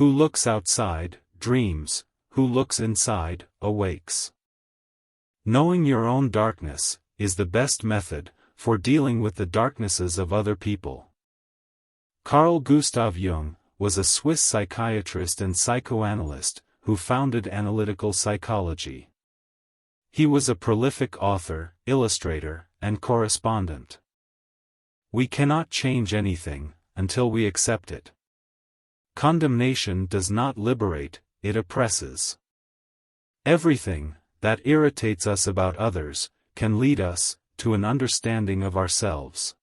Who looks outside, dreams, who looks inside, awakes. Knowing your own darkness is the best method for dealing with the darknesses of other people. Carl Gustav Jung was a Swiss psychiatrist and psychoanalyst who founded analytical psychology. He was a prolific author, illustrator, and correspondent. We cannot change anything until we accept it. Condemnation does not liberate, it oppresses. Everything that irritates us about others can lead us to an understanding of ourselves.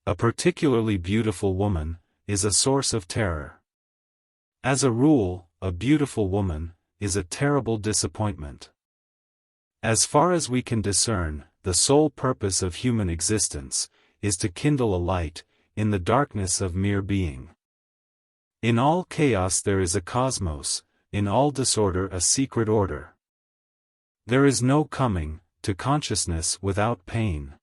A particularly beautiful woman is a source of terror. As a rule, a beautiful woman is a terrible disappointment. As far as we can discern, the sole purpose of human existence is to kindle a light in the darkness of mere being. In all chaos there is a cosmos, in all disorder a secret order. There is no coming to consciousness without pain.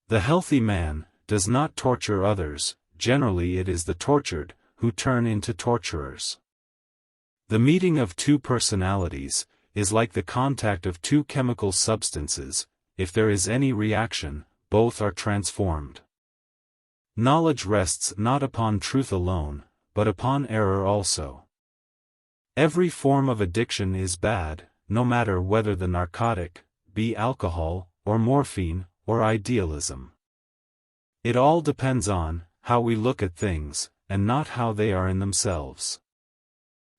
The healthy man does not torture others, generally it is the tortured who turn into torturers. The meeting of two personalities is like the contact of two chemical substances. If there is any reaction, both are transformed. Knowledge rests not upon truth alone, but upon error also. Every form of addiction is bad, no matter whether the narcotic be alcohol, or morphine, or idealism. It all depends on how we look at things, and not how they are in themselves.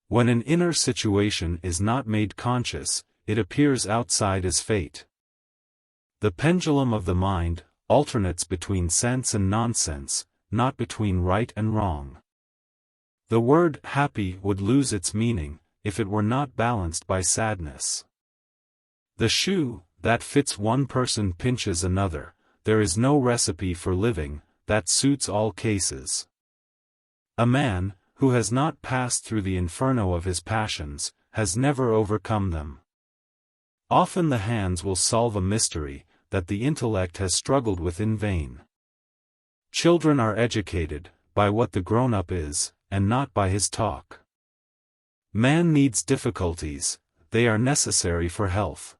When an inner situation is not made conscious, it appears outside as fate. The pendulum of the mind alternates between sense and nonsense, not between right and wrong. The word happy would lose its meaning if it were not balanced by sadness. The shoe that fits one person pinches another. There is no recipe for living that suits all cases. A man who has not passed through the inferno of his passions has never overcome them. Often the hands will solve a mystery that the intellect has struggled with in vain. Children are educated by what the grown-up is, and not by his talk. Man needs difficulties, they are necessary for health.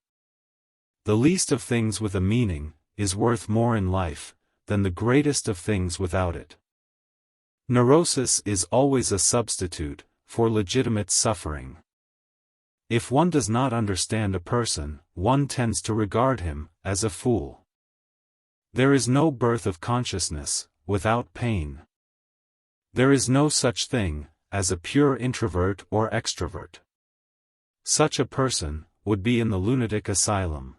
The least of things with a meaning is worth more in life than the greatest of things without it. Neurosis is always a substitute for legitimate suffering. If one does not understand a person, one tends to regard him as a fool. There is no birth of consciousness without pain. There is no such thing as a pure introvert or extrovert. Such a person would be in the lunatic asylum.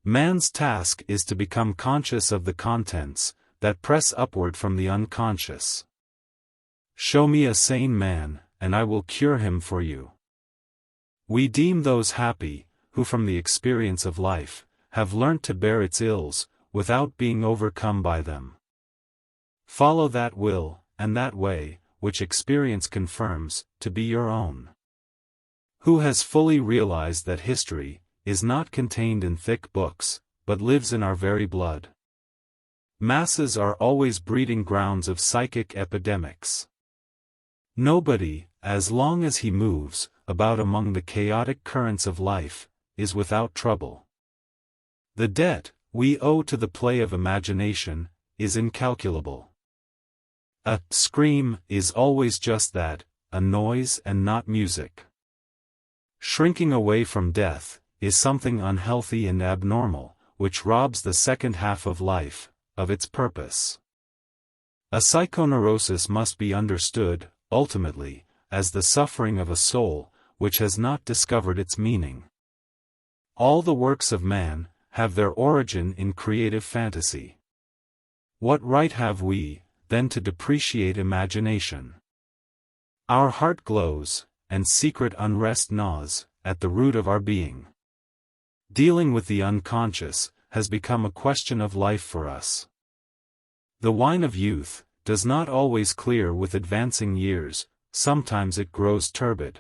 Man's task is to become conscious of the contents that press upward from the unconscious. Show me a sane man, and I will cure him for you. We deem those happy, who from the experience of life, have learnt to bear its ills, without being overcome by them. Follow that will, and that way, which experience confirms, to be your own. Who has fully realized that history is not contained in thick books, but lives in our very blood? Masses are always breeding grounds of psychic epidemics. Nobody, as long as he moves about among the chaotic currents of life, is without trouble. The debt we owe to the play of imagination is incalculable. A scream is always just that, a noise and not music. Shrinking away from death is something unhealthy and abnormal, which robs the second half of life of its purpose. A psychoneurosis must be understood, ultimately, as the suffering of a soul which has not discovered its meaning. All the works of man have their origin in creative fantasy. What right have we, then, to depreciate imagination? Our heart glows, and secret unrest gnaws at the root of our being. Dealing with the unconscious has become a question of life for us. The wine of youth does not always clear with advancing years, sometimes it grows turbid.